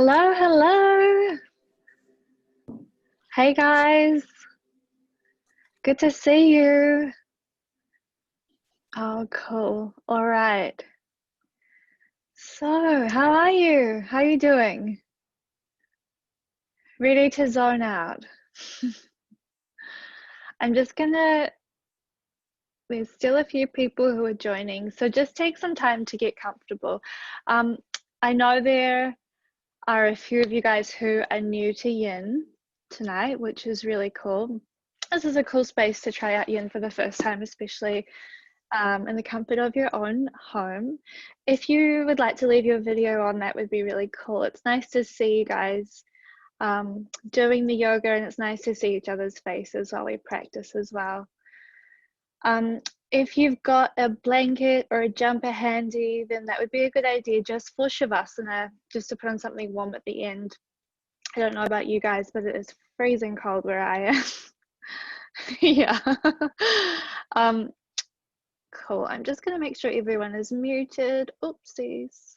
Hello, hello. Hey guys, good to see you. Oh, cool. All right. So, how are you? How are you doing? Ready to zone out? I'm just gonna, there's still a few people who are joining, so just take some time to get comfortable. I know there are a few of you guys who are new to Yin tonight, which is really cool. This is a cool space to try out Yin for the first time, especially in the comfort of your own home. If you would like to leave your video on, that would be really cool. It's nice to see you guys doing the yoga, and it's nice to see each other's faces while we practice as well. If you've got a blanket or a jumper handy, then that would be a good idea just for Shavasana, just to put on something warm at the end. I don't know about you guys, but it is freezing cold where I am. Yeah. Cool. I'm just going to make sure everyone is muted. Oopsies.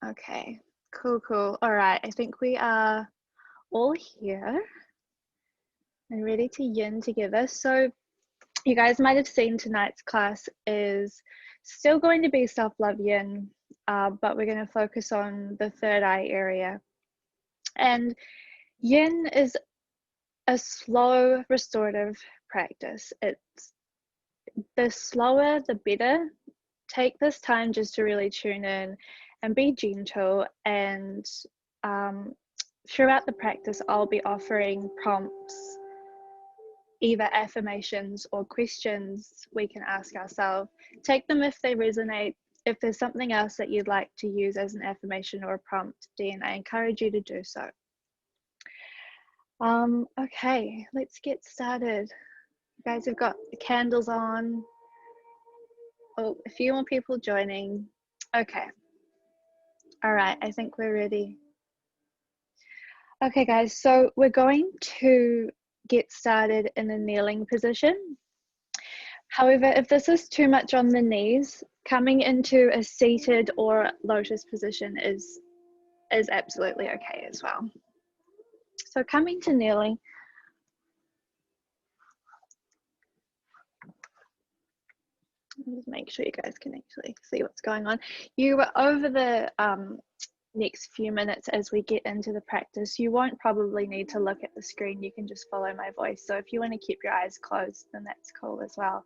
Okay. Cool, cool. All right. I think we are all here and ready to yin together. So you guys might have seen tonight's class is still going to be self-love yin, but we're going to focus on the third eye area. And yin is a slow restorative practice. It's the slower, the better. Take this time just to really tune in and be gentle. And throughout the practice, I'll be offering prompts, either affirmations or questions we can ask ourselves. Take them if they resonate. If there's something else that you'd like to use as an affirmation or a prompt, then I encourage you to do so. Okay, let's get started. You guys have got the candles on. Oh, a few more people joining. Okay. All right, I think we're ready. Okay, guys, so we're going to get started in a kneeling position. However, if this is too much on the knees, coming into a seated or lotus position is absolutely okay as well. So coming to kneeling, just make sure you guys can actually see what's going on. You were over the next few minutes as we get into the practice, you won't probably need to look at the screen. You can just follow my voice. So if you want to keep your eyes closed, then that's cool as well.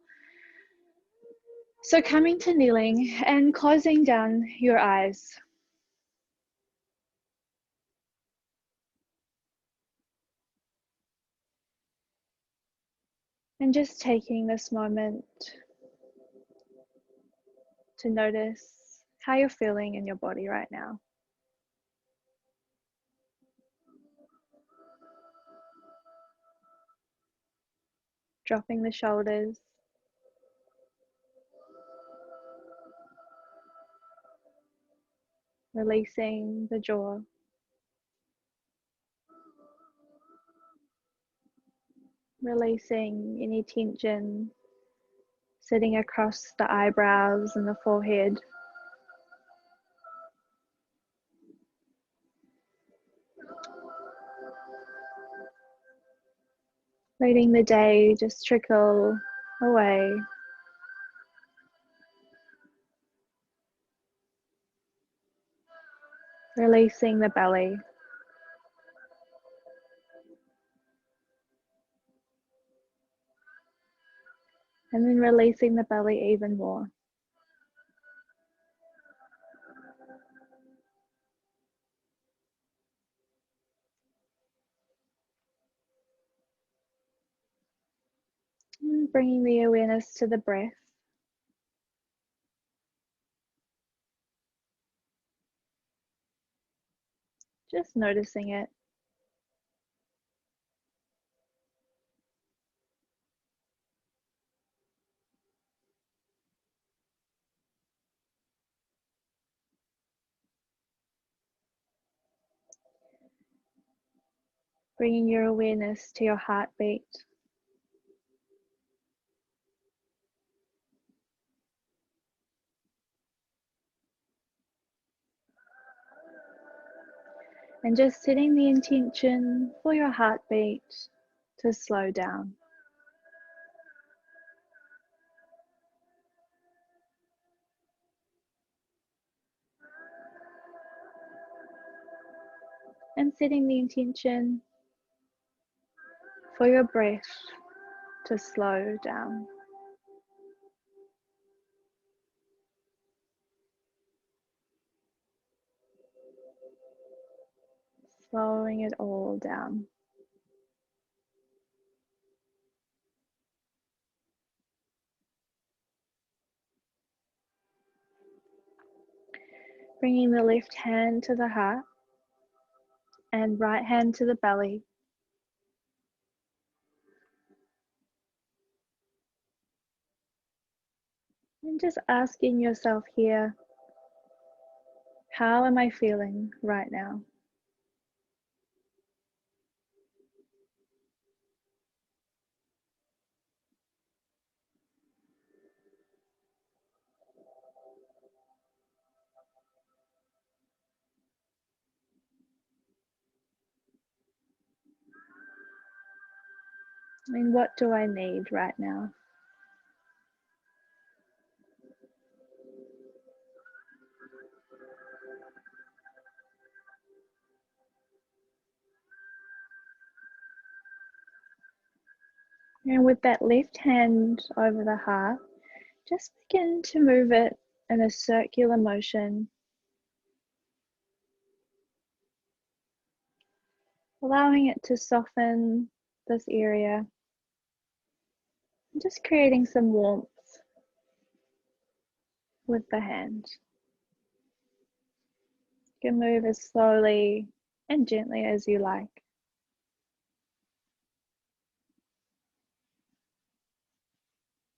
So coming to kneeling and closing down your eyes. And just taking this moment to notice how you're feeling in your body right now. Dropping the shoulders. Releasing the jaw. Releasing any tension sitting across the eyebrows and the forehead. Letting the day just trickle away. Releasing the belly. And then releasing the belly even more. And bringing the awareness to the breath. Just noticing it. Bringing your awareness to your heartbeat. And just setting the intention for your heartbeat to slow down. And setting the intention for your breath to slow down. Slowing it all down. Bringing the left hand to the heart and right hand to the belly. And just asking yourself here, how am I feeling right now? I mean, what do I need right now? And with that left hand over the heart, just begin to move it in a circular motion, allowing it to soften this area, and just creating some warmth with the hand. You can move as slowly and gently as you like.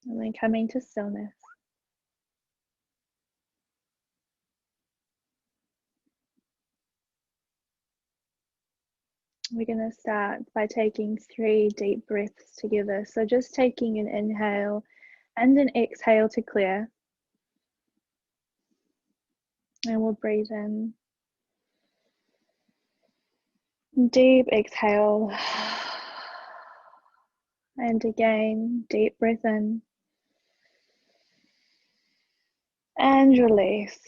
And then coming to stillness. We're going to start by taking 3 deep breaths together. So just taking an inhale and an exhale to clear. And we'll breathe in. Deep exhale. And again, deep breath in. And release.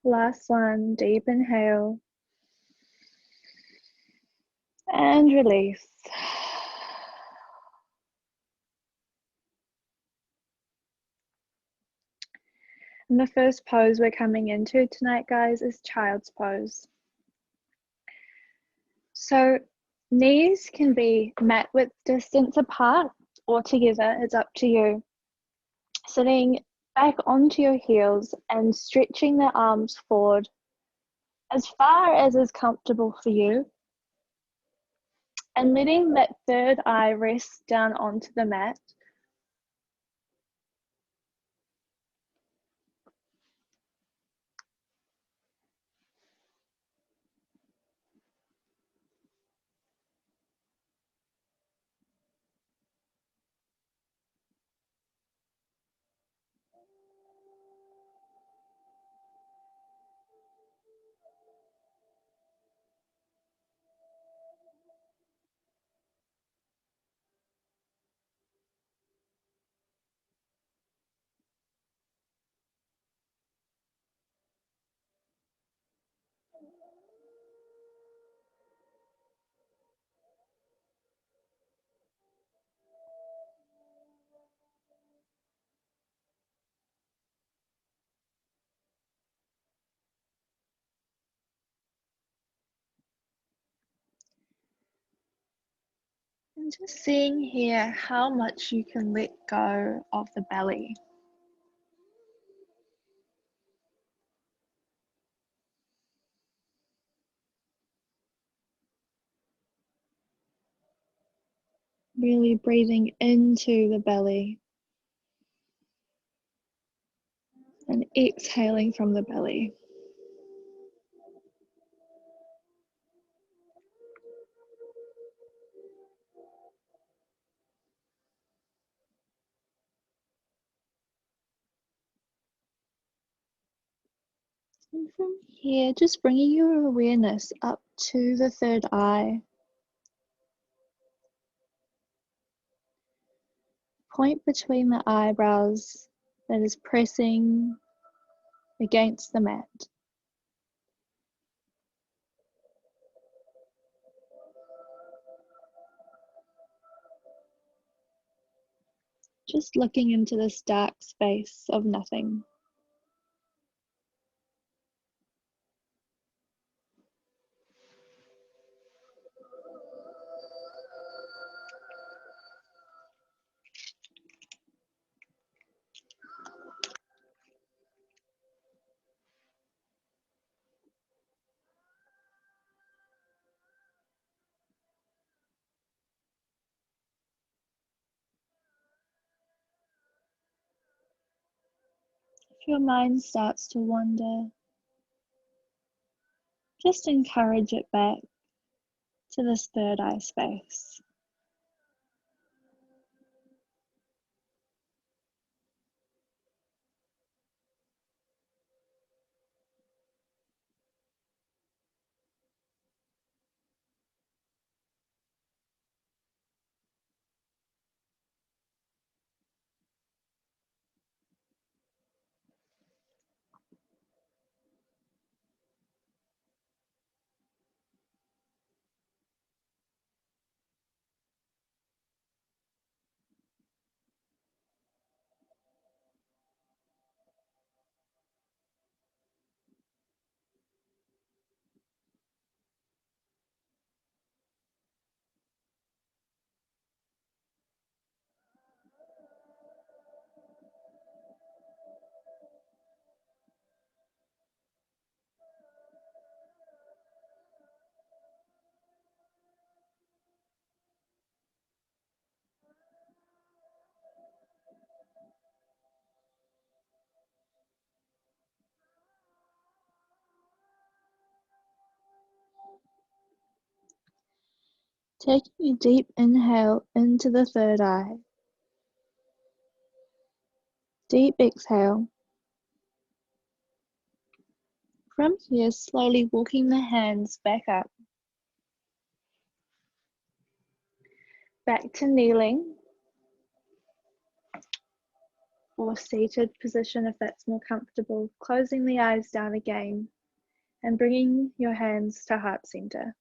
Last one, deep inhale. And release. And the first pose we're coming into tonight, guys, is child's pose. So knees can be mat width distance apart or together, it's up to you. Sitting back onto your heels and stretching the arms forward as far as is comfortable for you. And letting that third eye rest down onto the mat. And just seeing here how much you can let go of the belly. Really breathing into the belly and exhaling from the belly. And from here, just bringing your awareness up to the third eye. Point between the eyebrows that is pressing against the mat. Just looking into this dark space of nothing. If your mind starts to wander, just encourage it back to this third eye space. Taking a deep inhale into the third eye. Deep exhale. From here, slowly walking the hands back up. Back to kneeling or seated position if that's more comfortable. Closing the eyes down again and bringing your hands to heart center.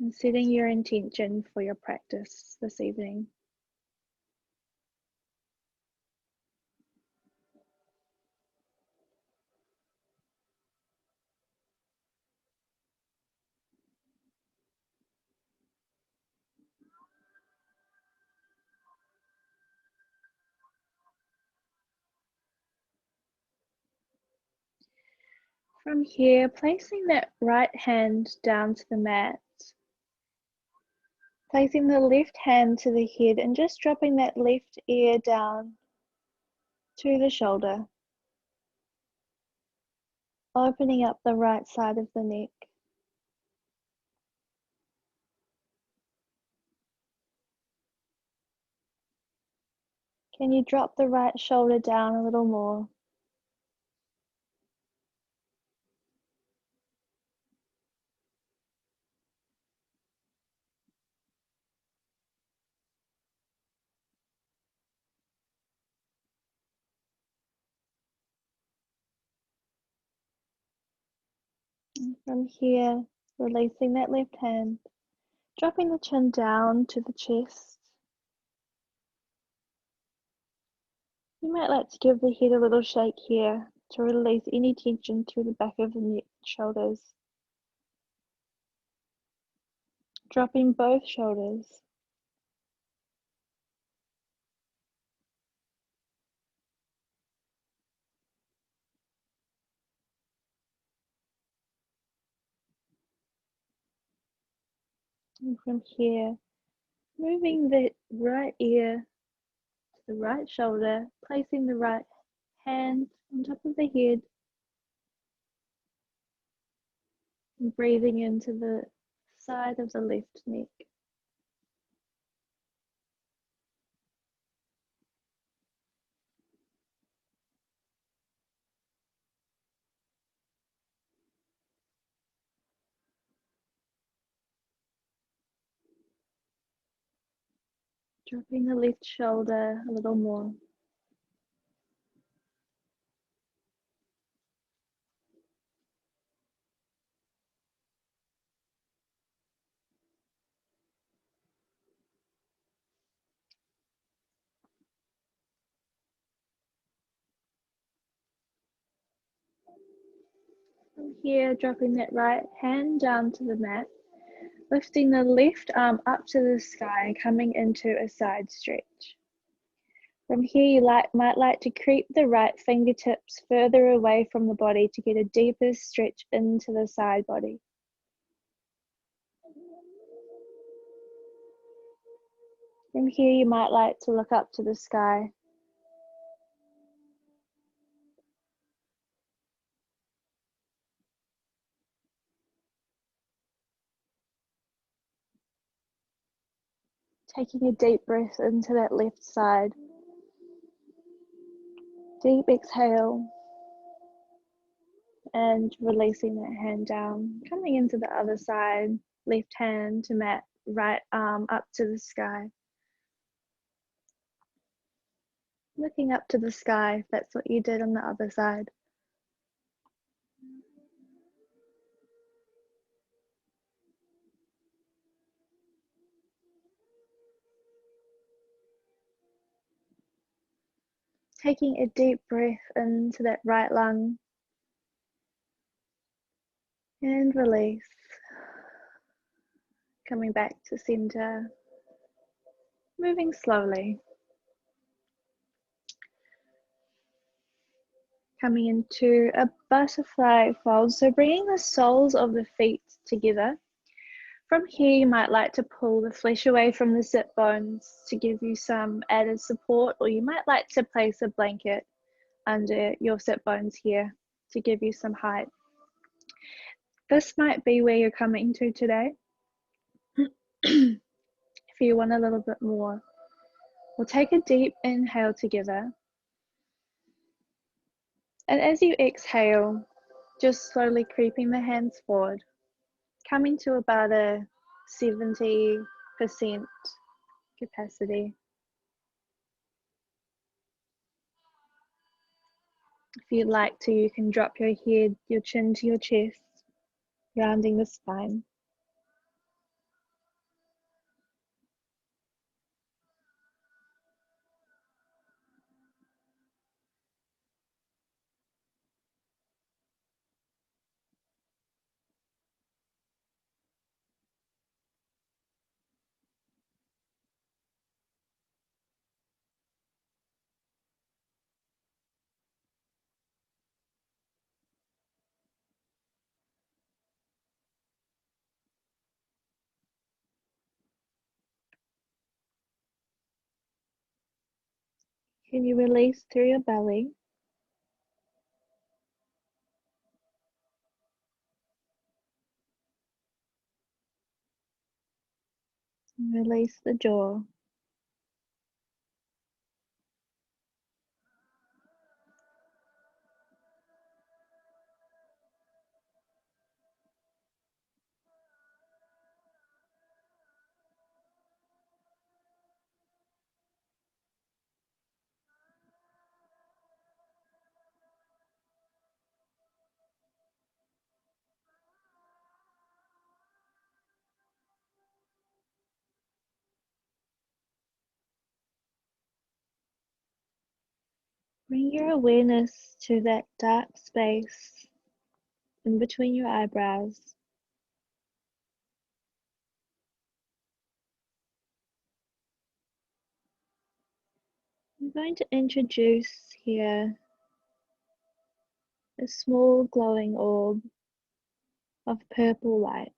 And setting your intention for your practice this evening. From here, placing that right hand down to the mat, placing the left hand to the head and just dropping that left ear down to the shoulder, opening up the right side of the neck. Can you drop the right shoulder down a little more? And from here, releasing that left hand, dropping the chin down to the chest. You might like to give the head a little shake here to release any tension through the back of the neck, shoulders. Dropping both shoulders. And from here, moving the right ear to the right shoulder, placing the right hand on top of the head, and breathing into the side of the left neck. Dropping the left shoulder a little more. From here, dropping that right hand down to the mat, lifting the left arm up to the sky, coming into a side stretch. From here, you might like to creep the right fingertips further away from the body to get a deeper stretch into the side body. From here, you might like to look up to the sky. Taking a deep breath into that left side. Deep exhale. And releasing that hand down. Coming into the other side. Left hand to mat, right arm up to the sky. Looking up to the sky, if that's what you did on the other side. Taking a deep breath into that right lung. And release. Coming back to center. Moving slowly. Coming into a butterfly fold. So bringing the soles of the feet together. From here, you might like to pull the flesh away from the sit bones to give you some added support, or you might like to place a blanket under your sit bones here to give you some height. This might be where you're coming to today. If you want a little bit more, we'll take a deep inhale together. And as you exhale, just slowly creeping the hands forward, coming to about a 70% capacity. If you'd like to, you can drop your head, your chin to your chest, rounding the spine. Can you release through your belly? Release the jaw. Bring your awareness to that dark space in between your eyebrows. I'm going to introduce here a small glowing orb of purple light.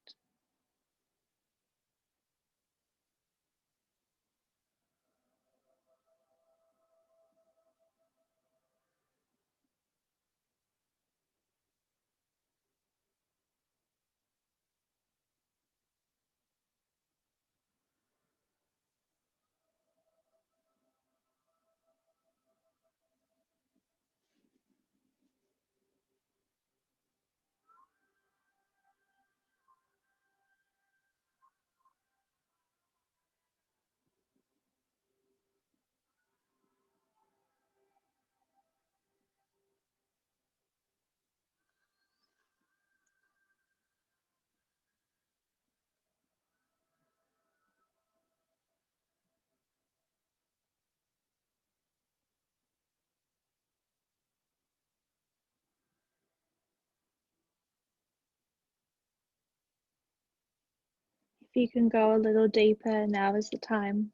If you can go a little deeper, now is the time.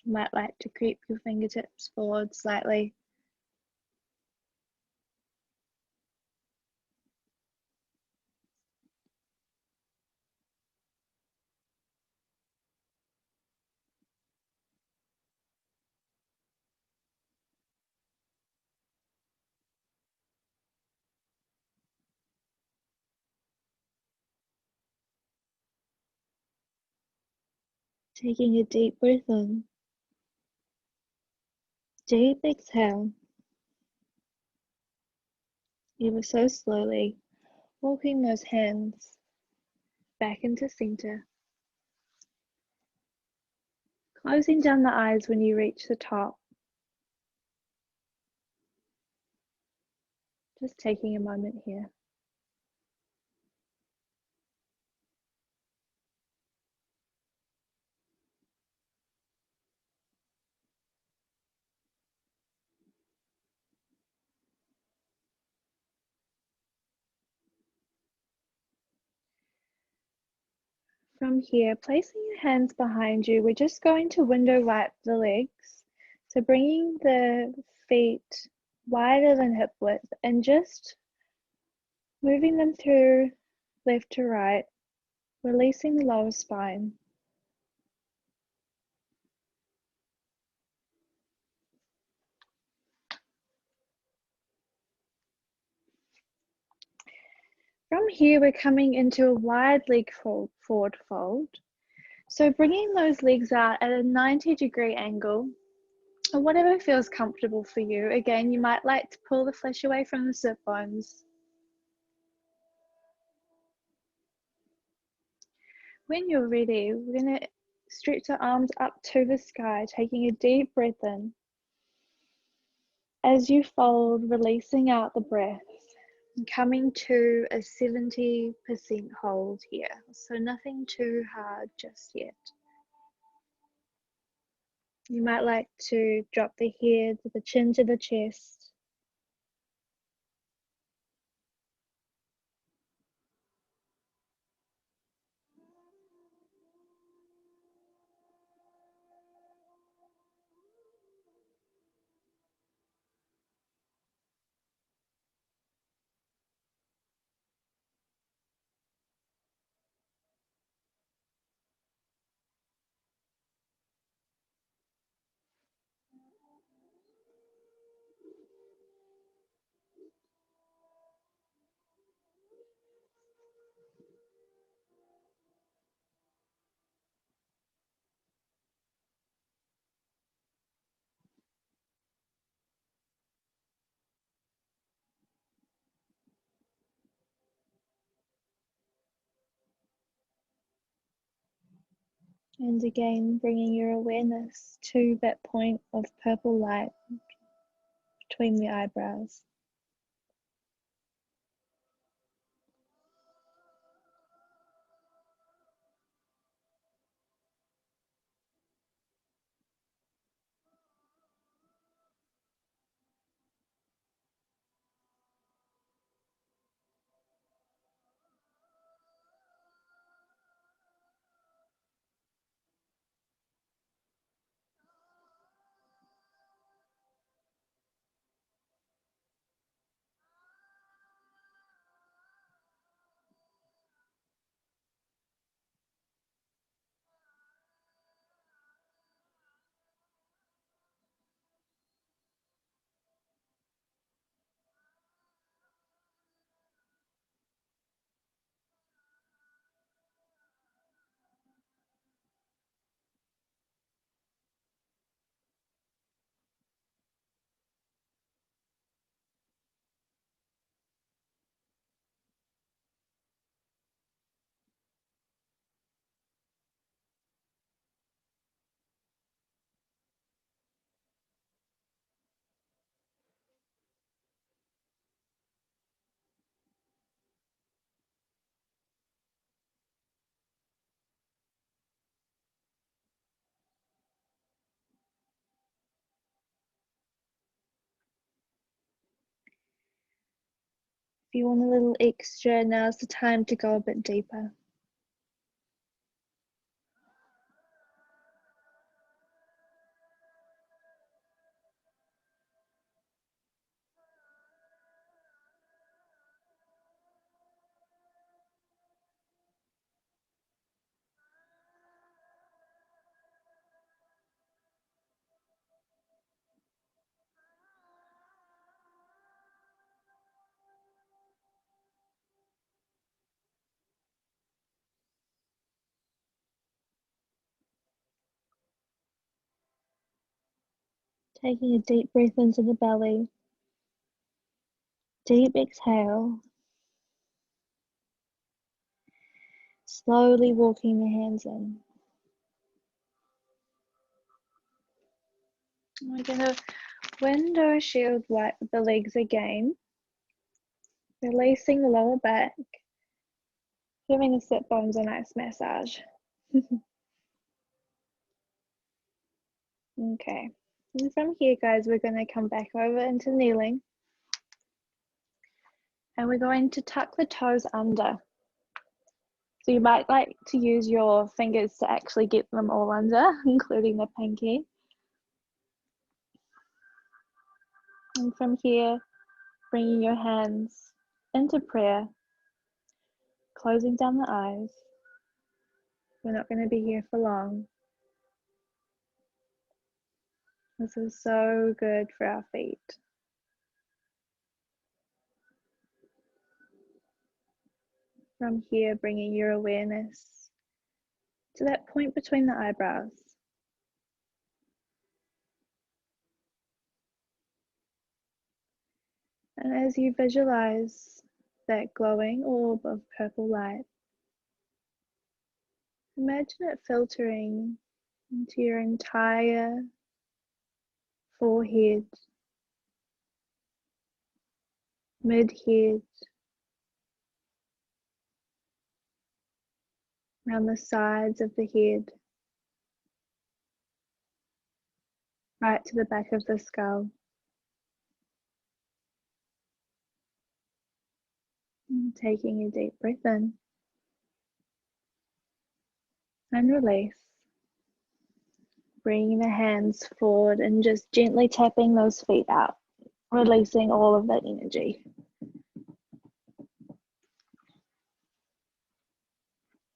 You might like to creep your fingertips forward slightly. Taking a deep breath in, deep exhale, ever so slowly, walking those hands back into center. Closing down the eyes when you reach the top. Just taking a moment here. From here, placing your hands behind you, we're just going to window wipe the legs. So bringing the feet wider than hip width and just moving them through left to right, releasing the lower spine. From here, we're coming into a wide leg forward fold. So bringing those legs out at a 90-degree angle, or whatever feels comfortable for you. Again, you might like to pull the flesh away from the sit bones. When you're ready, we're going to stretch the arms up to the sky, taking a deep breath in. As you fold, releasing out the breath, and coming to a 70% hold here. So nothing too hard just yet. You might like to drop the head, the chin to the chest. And again, bringing your awareness to that point of purple light between the eyebrows. If you want a little extra, now's the time to go a bit deeper. Taking a deep breath into the belly. Deep exhale. Slowly walking the hands in. We're going to window shield wipe the legs again. Releasing the lower back. Giving the sit bones a nice massage. Okay. And from here, guys, we're going to come back over into kneeling. And we're going to tuck the toes under. So you might like to use your fingers to actually get them all under, including the pinky. And from here, bringing your hands into prayer, closing down the eyes. We're not going to be here for long. This is so good for our feet. From here, bringing your awareness to that point between the eyebrows. And as you visualize that glowing orb of purple light, imagine it filtering into your entire forehead, mid-head, around the sides of the head, right to the back of the skull. And taking a deep breath in and release. Bringing the hands forward and just gently tapping those feet out, releasing all of that energy.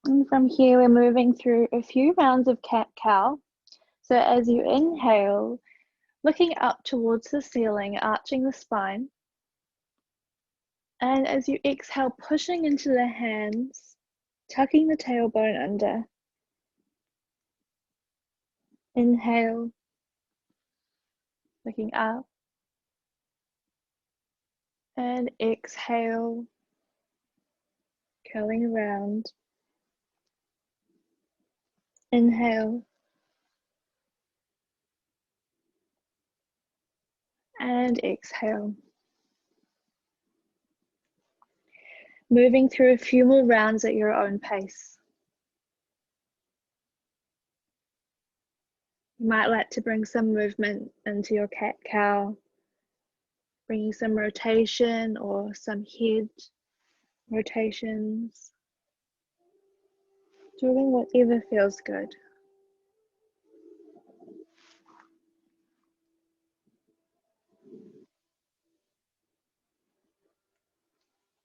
And from here, we're moving through a few rounds of cat-cow. So as you inhale, looking up towards the ceiling, arching the spine. And as you exhale, pushing into the hands, tucking the tailbone under. Inhale, looking up. And exhale, curling around. Inhale. And exhale. Moving through a few more rounds at your own pace. You might like to bring some movement into your cat-cow, bringing some rotation or some head rotations, doing whatever feels good.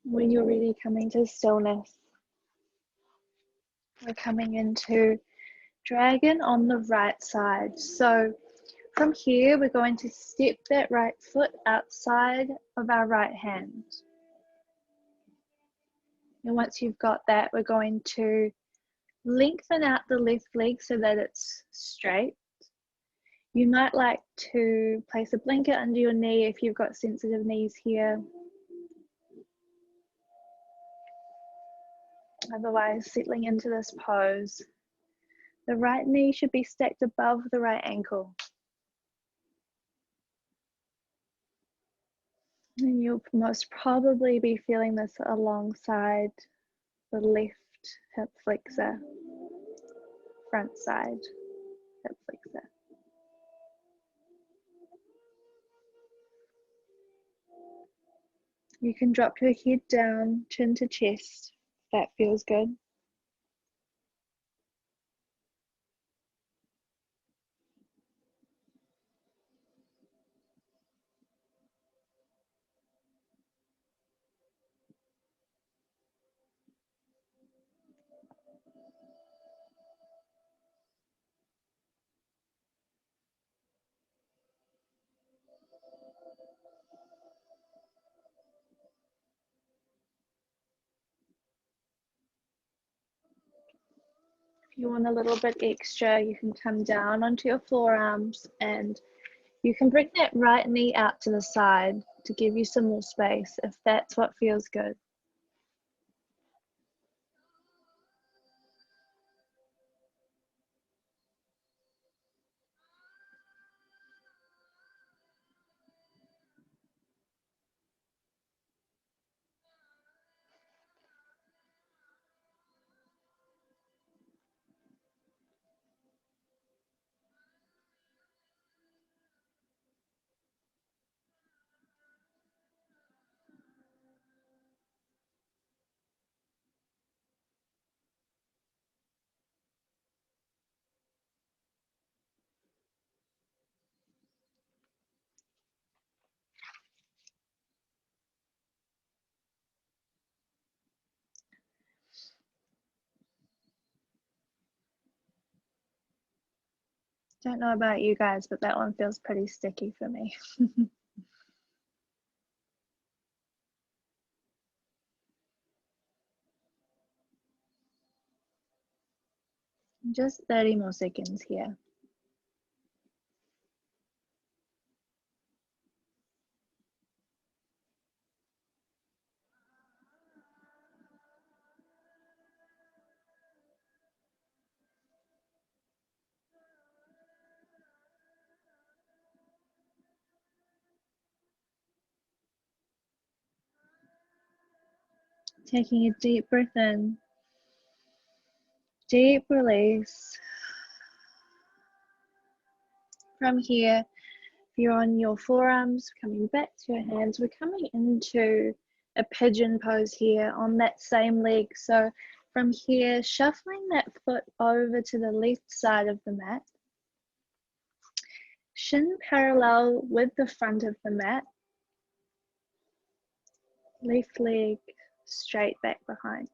When you're ready, coming to stillness, we're coming into dragon on the right side. So from here, we're going to step that right foot outside of our right hand. And once you've got that, we're going to lengthen out the left leg so that it's straight. You might like to place a blanket under your knee if you've got sensitive knees here. Otherwise, settling into this pose. The right knee should be stacked above the right ankle. And you'll most probably be feeling this alongside the left hip flexor, front side hip flexor. You can drop your head down, chin to chest, if that feels good. If you want a little bit extra, you can come down onto your forearms and You can bring that right knee out to the side to give you some more space if that's what feels good. Don't know about you guys, but that one feels pretty sticky for me. Just 30 more seconds here. Taking a deep breath in, deep release. From here, if you're on your forearms, coming back to your hands, we're coming into a pigeon pose here on that same leg. So from here, shuffling that foot over to the left side of the mat, shin parallel with the front of the mat, left leg straight back behind.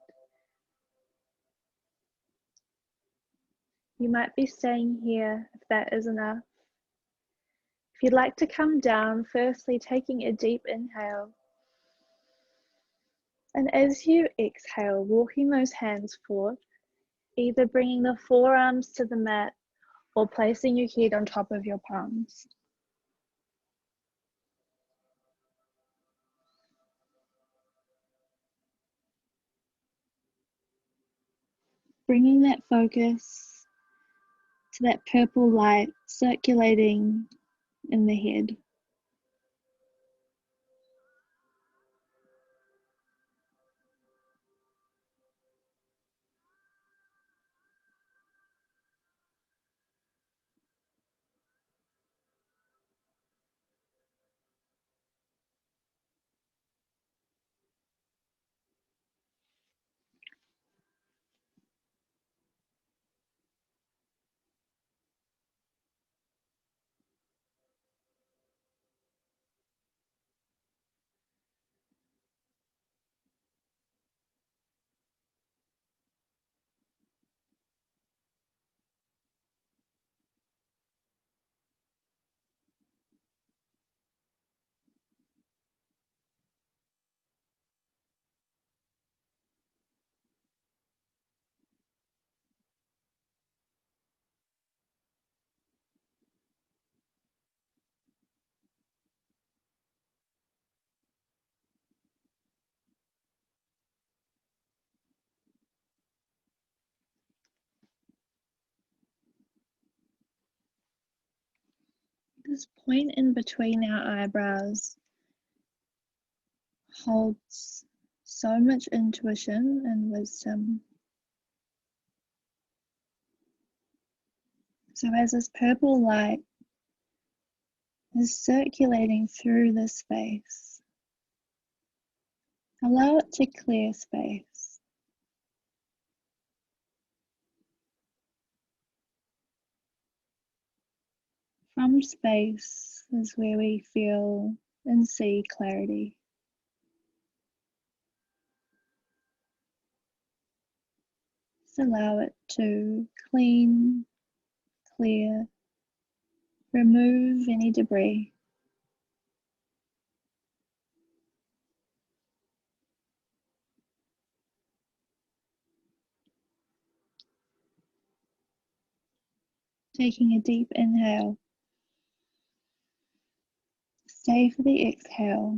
You might be staying here if that is enough. If you'd like to come down, firstly taking a deep inhale. And as you exhale, walking those hands forward, either bringing the forearms to the mat or placing your head on top of your palms. Bringing that focus to that purple light circulating in the head. This point in between our eyebrows holds so much intuition and wisdom. So as this purple light is circulating through this space, allow it to clear space. From space is where we feel and see clarity. Just allow it to clean, clear, remove any debris. Taking a deep inhale. Stay for the exhale.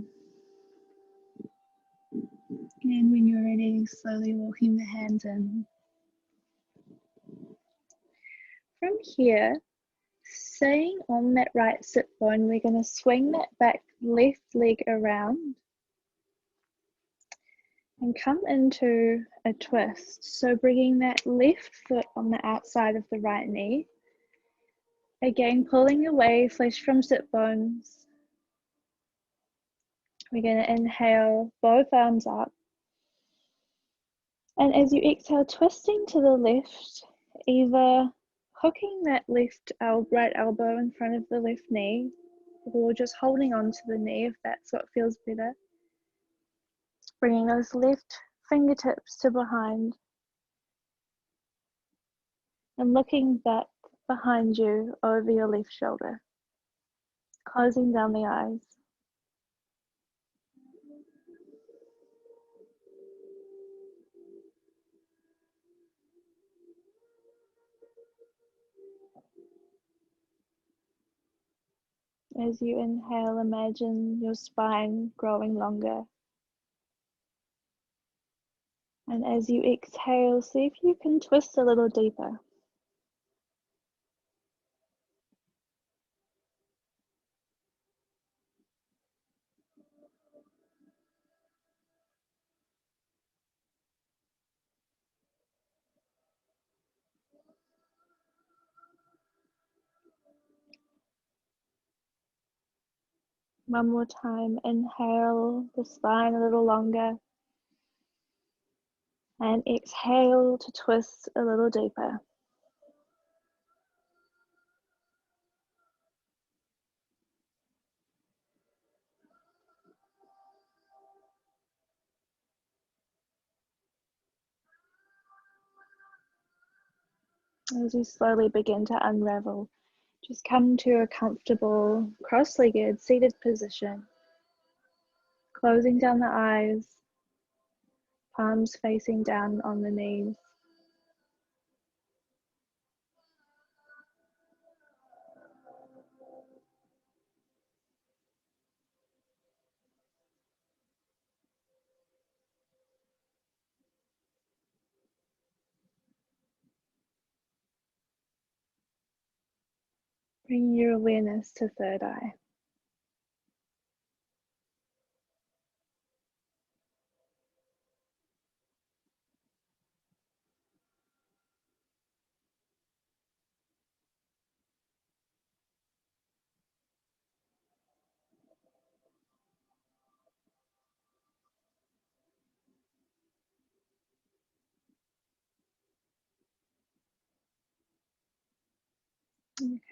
And when you're ready, slowly walking the hands in. From here, staying on that right sit bone, we're going to swing that back left leg around and come into a twist. So bringing that left foot on the outside of the right knee. Again, pulling away, flesh from sit bones. We're going to inhale, both arms up. And as you exhale, twisting to the left, either hooking that right elbow in front of the left knee, or just holding on to the knee if that's what feels better. Bringing those left fingertips to behind and looking back behind you over your left shoulder, closing down the eyes. As you inhale, imagine your spine growing longer. And as you exhale, see if you can twist a little deeper. One more time, inhale the spine a little longer. And exhale to twist a little deeper. As you slowly begin to unravel, just come to a comfortable cross-legged seated position. Closing down the eyes, palms facing down on the knees. Bring your awareness to third eye.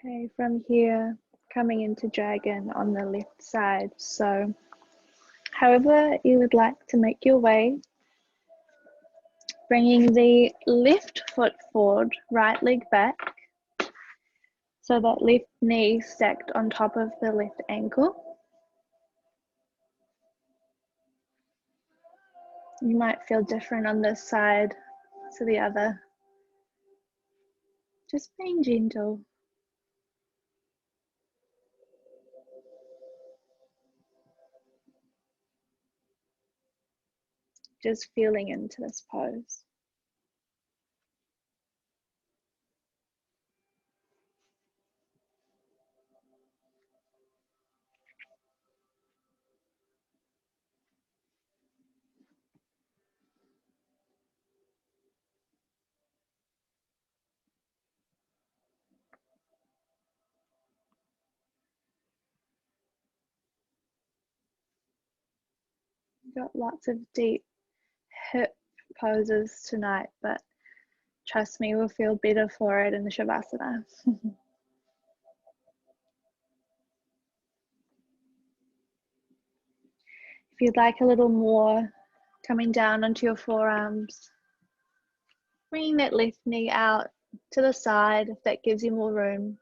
Okay, from here, coming into dragon on the left side. So, however you would like to make your way, bringing the left foot forward, right leg back, so that left knee stacked on top of the left ankle. You might feel different on this side to the other. Just being gentle. Just feeling into this pose. We've got lots of deep hip poses tonight, but trust me, we'll feel better for it in the Shavasana. If you'd like a little more, coming down onto your forearms, bringing that left knee out to the side if that gives you more room.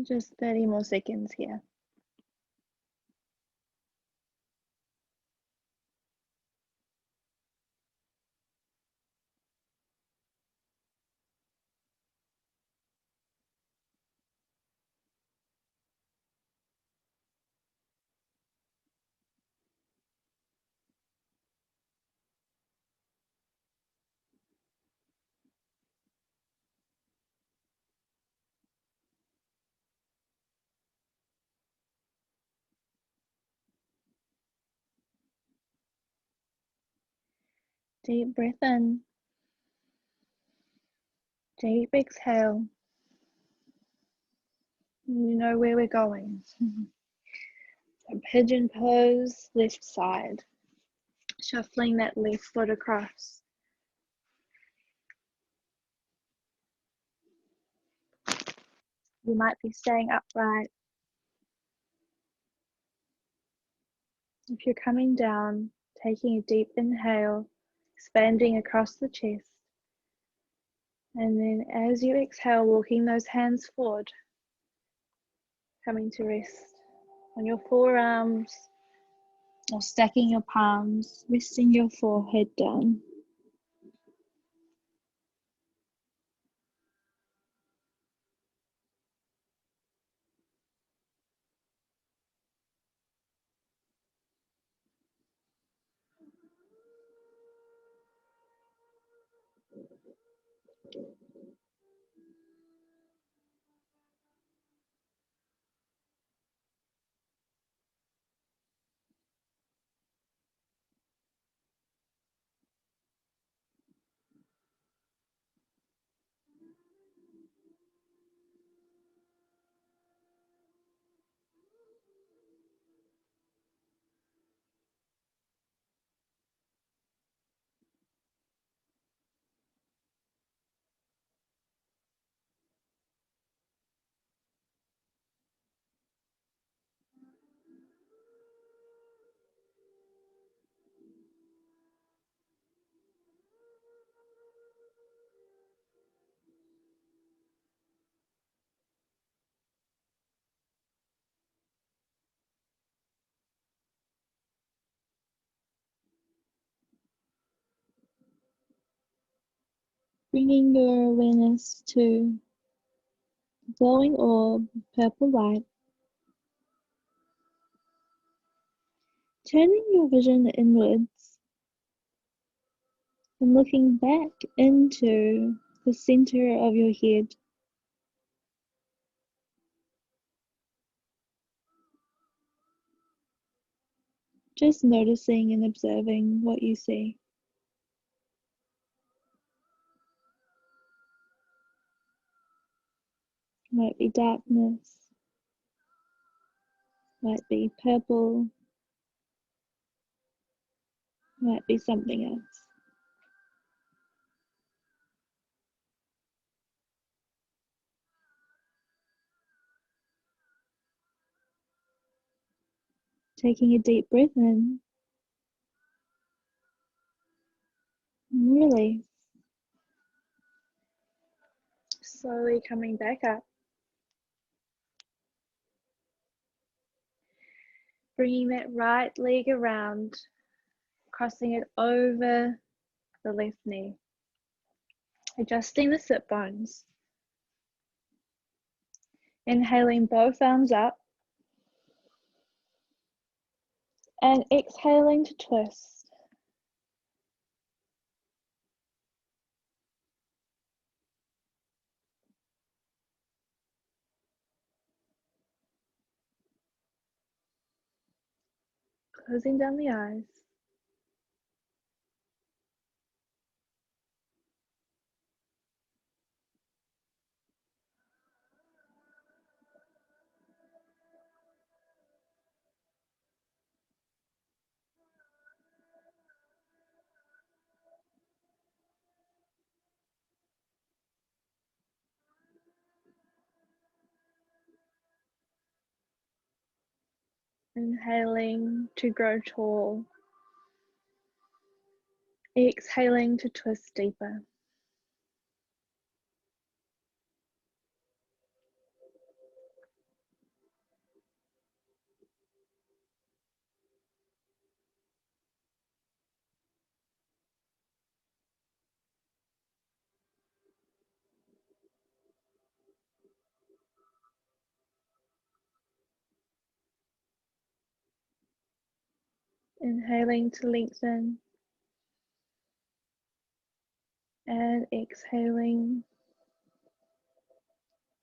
Just 30 more seconds here. Deep breath in. Deep exhale. You know where we're going. So pigeon pose, left side. Shuffling that left foot across. You might be staying upright. If you're coming down, taking a deep inhale, expanding across the chest. And then as you exhale, walking those hands forward, coming to rest on your forearms or stacking your palms, resting your forehead down. Bringing your awareness to the glowing orb, purple light. Turning your vision inwards and looking back into the center of your head. Just noticing and observing what you see. Might be darkness, might be purple, might be something else. Taking a deep breath in, release. Slowly coming back up. Bringing that right leg around, crossing it over the left knee. Adjusting the sit bones. Inhaling both arms up. And exhaling to twist. Closing down the eyes. Inhaling to grow tall. Exhaling to twist deeper. Inhaling to lengthen and exhaling,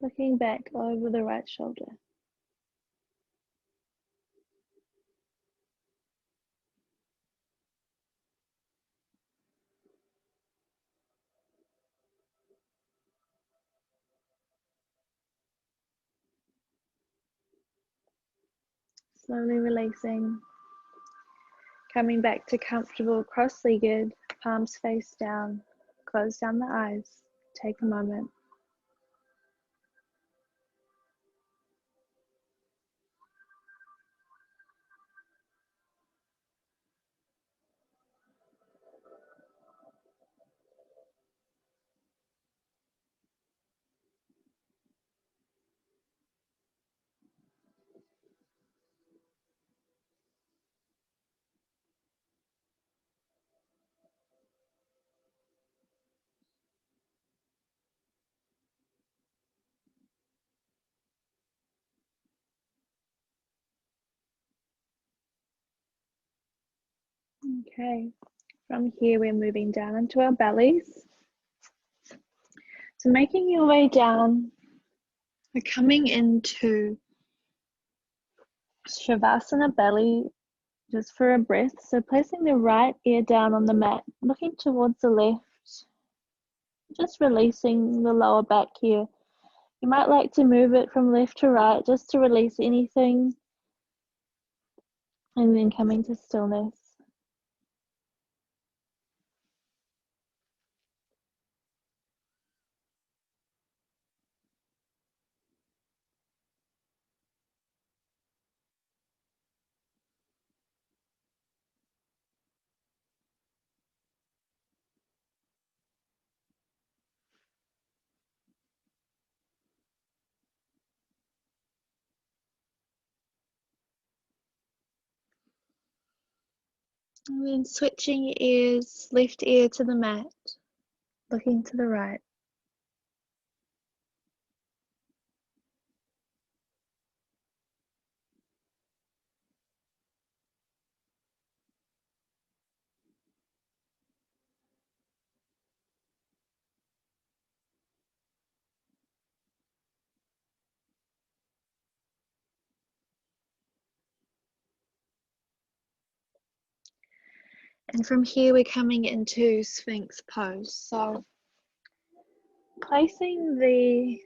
looking back over the right shoulder. Slowly releasing, coming back to comfortable cross-legged, palms face down, close down the eyes, take a moment. Okay, from here we're moving down into our bellies. So making your way down, we're coming into Shavasana belly just for a breath. So placing the right ear down on the mat, looking towards the left, just releasing the lower back here. You might like to move it from left to right just to release anything, and then coming to stillness. And then switching your ears, left ear to the mat, looking to the right. And from here we're coming into Sphinx pose. So placing the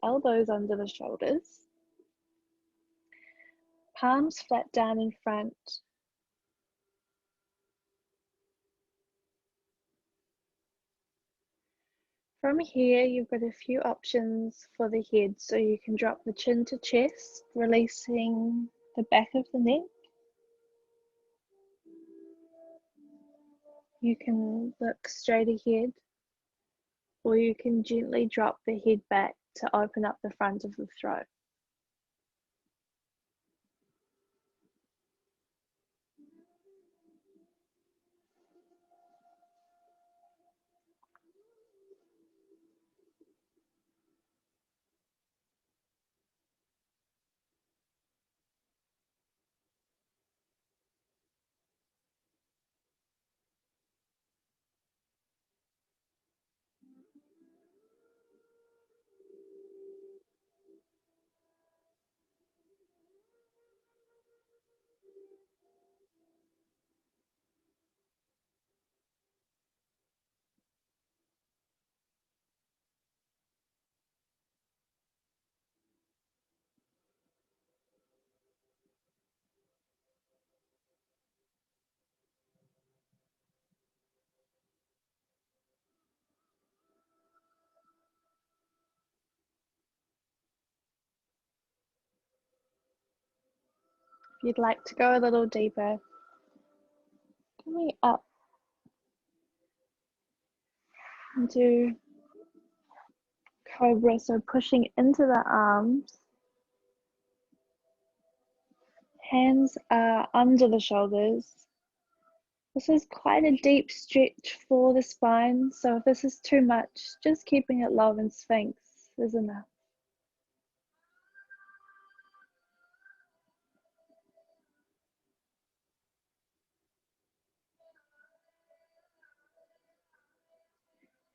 elbows under the shoulders, palms flat down in front. From here, you've got a few options for the head. So you can drop the chin to chest, releasing the back of the neck. You can look straight ahead, or you can gently drop the head back to open up the front of the throat. If you'd like to go a little deeper, coming up into Cobra, so pushing into the arms. Hands are under the shoulders. This is quite a deep stretch for the spine, so if this is too much, just keeping it low in Sphinx is enough.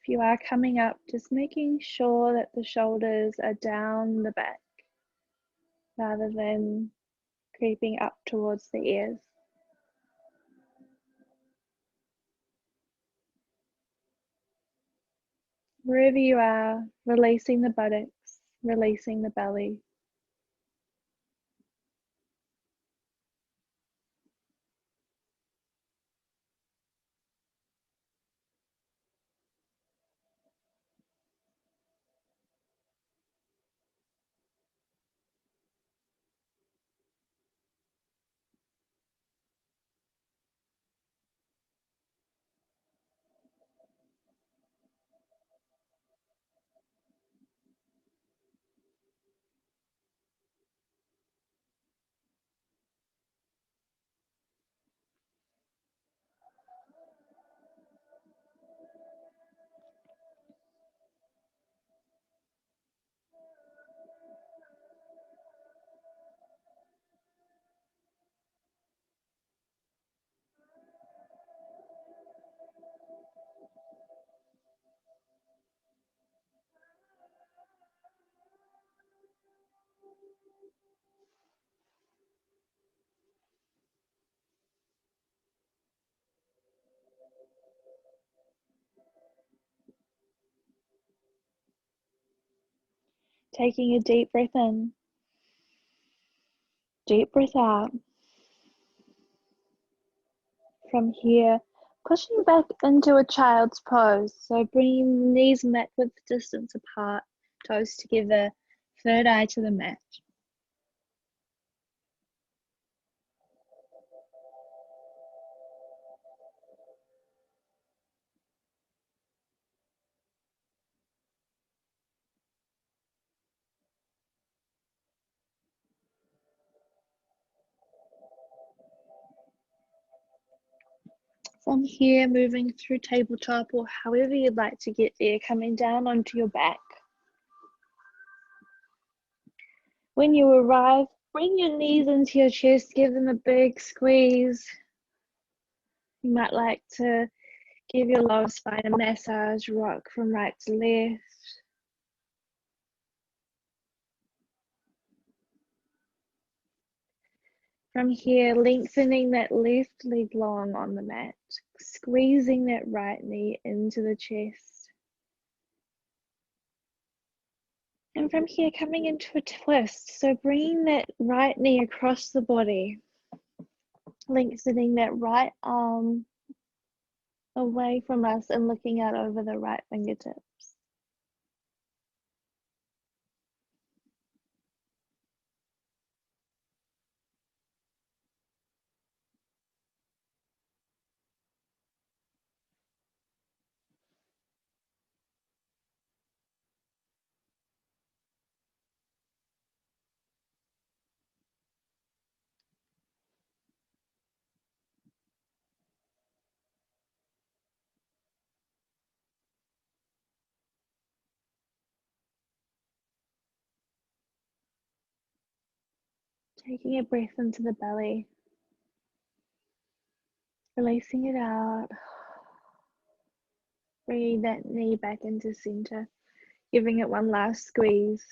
If you are coming up, just making sure that the shoulders are down the back rather than creeping up towards the ears. Wherever you are, releasing the buttocks, releasing the belly. Taking a deep breath in, deep breath out. From here, pushing back into a child's pose. So bringing the knees mat width distance apart, toes together, third eye to the mat. From here, moving through tabletop or however you'd like to get there, coming down onto your back. When you arrive, bring your knees into your chest, give them a big squeeze. You might like to give your lower spine a massage, rock from right to left. From here, lengthening that left leg long on the mat, squeezing that right knee into the chest. And from here, coming into a twist. So bringing that right knee across the body, lengthening that right arm away from us and looking out over the right fingertips. Taking a breath into the belly, releasing it out, bringing that knee back into center, giving it one last squeeze,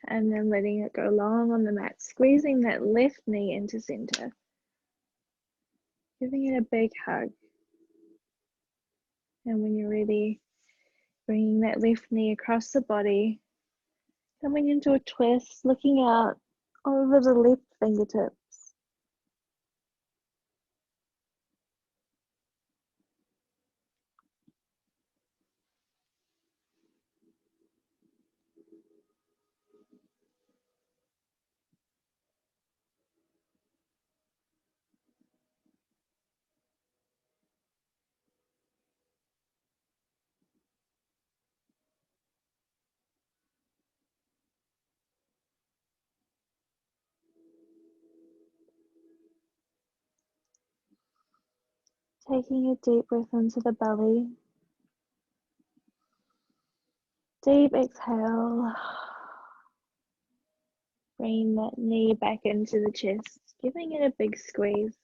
and then letting it go long on the mat, squeezing that left knee into center, giving it a big hug. And when you're ready, bringing that left knee across the body, coming into a twist, looking out over the left fingertips. Taking a deep breath into the belly. Deep exhale. Bring that knee back into the chest, giving it a big squeeze.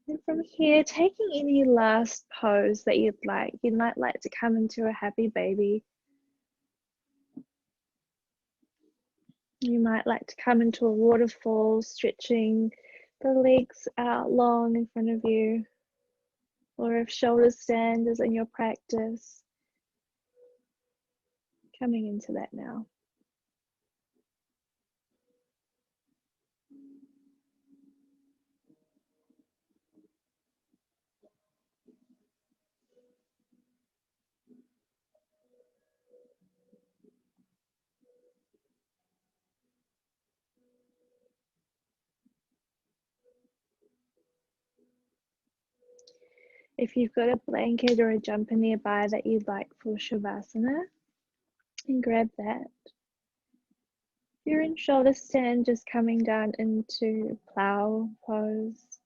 And from here, taking any last pose that you'd like. You might like to come into a happy baby. You might like to come into a waterfall, stretching the legs out long in front of you. Or if shoulder stand is in your practice, coming into that now. If you've got a blanket or a jumper nearby that you'd like for Shavasana, and grab that. If you're in shoulder stand, just coming down into plow pose.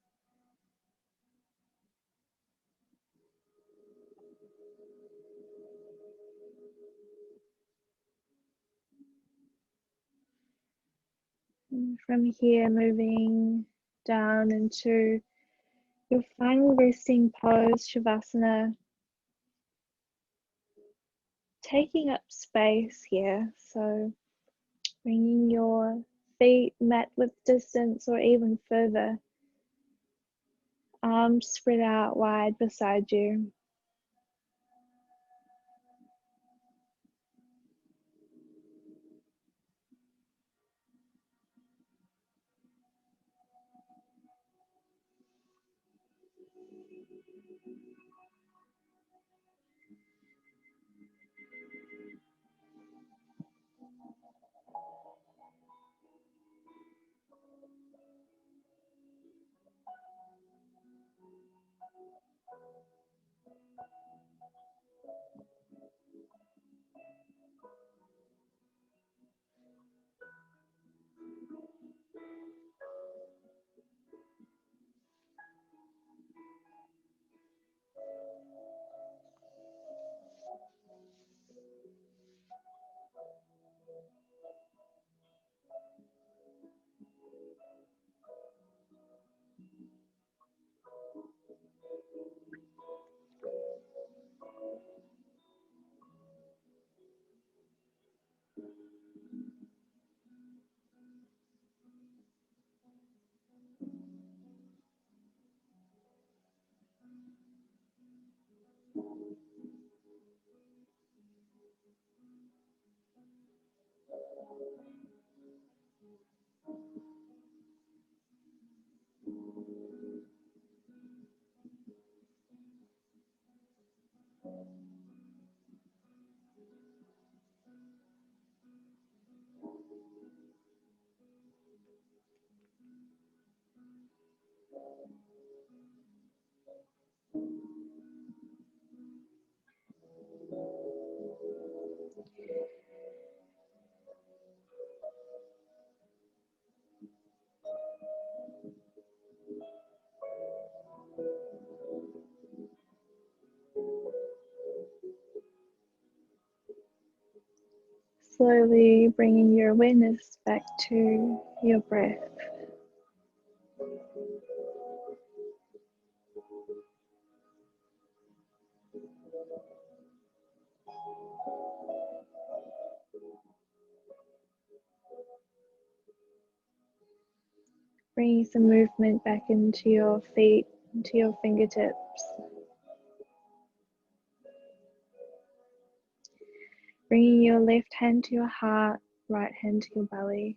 And from here, moving down into your final resting pose, Shavasana, taking up space here. So bringing your feet mat width distance or even further. Arms spread out wide beside you. Slowly bringing your awareness back to your breath. Bringing some movement back into your feet, into your fingertips. Bringing your left hand to your heart, right hand to your belly.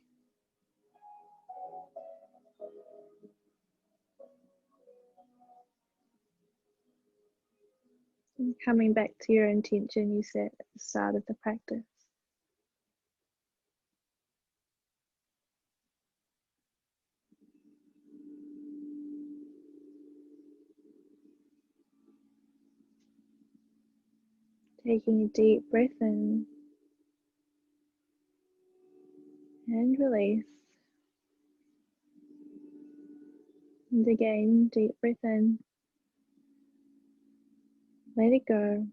And coming back to your intention you set at the start of the practice. Taking a deep breath in and release. And again, deep breath in. Let it go.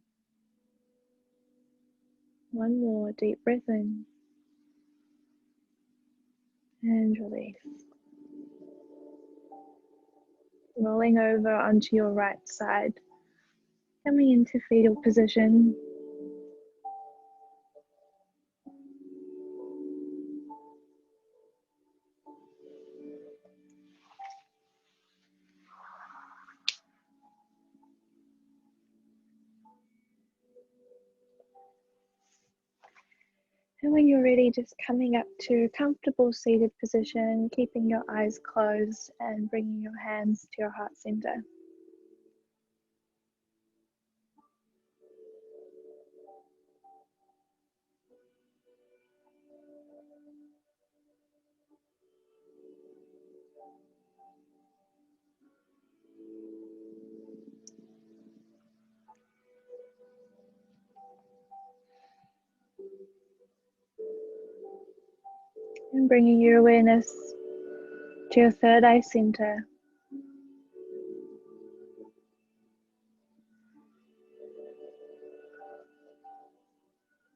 One more deep breath in and release. rolling over onto your right side, coming into fetal position. And when you're ready, just coming up to a comfortable seated position, keeping your eyes closed and bringing your hands to your heart center. And bringing your awareness to your third eye center.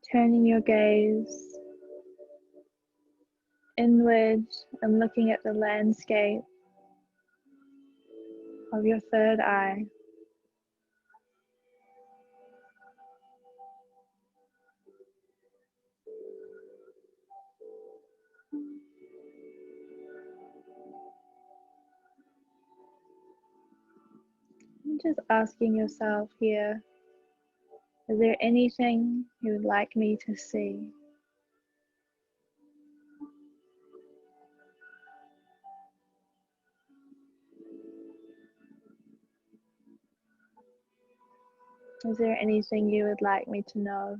Turning your gaze inward and looking at the landscape of your third eye. And just asking yourself here, is there anything you would like me to see? Is there anything you would like me to know?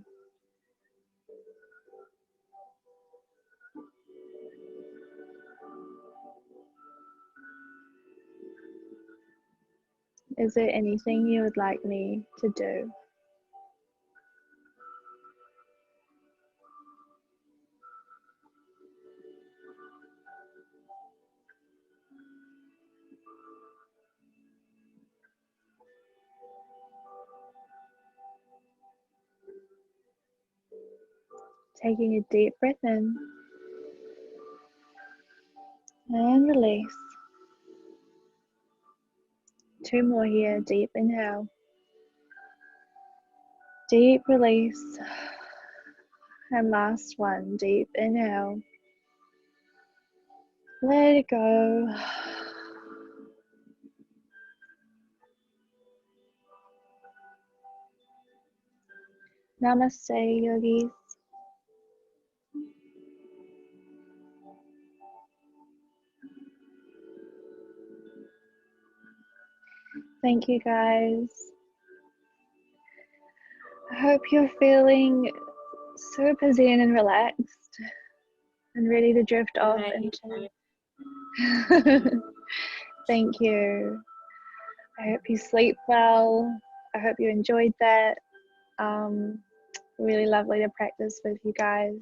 Is there anything you would like me to do? Taking a deep breath in and release. 2 more here, deep inhale, deep release, and last one, deep inhale. Let it go. Namaste, yogis. Thank you, guys. I hope you're feeling super zen and relaxed and ready to drift off into. Thank you. I hope you sleep well. I hope you enjoyed that. Really lovely to practice with you guys.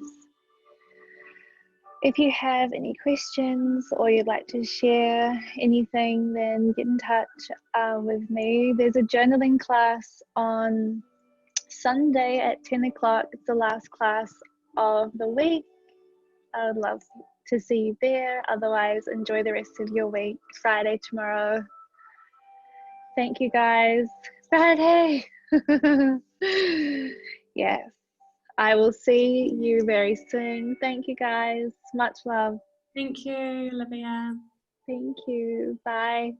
If you have any questions or you'd like to share anything, then get in touch with me. There's a journaling class on Sunday at 10 o'clock. It's the last class of the week. I would love to see you there. Otherwise, enjoy the rest of your week. Friday tomorrow. Thank you, guys. Friday. Yes. I will see you very soon. Thank you, guys. Much love. Thank you, Olivia. Thank you. Bye.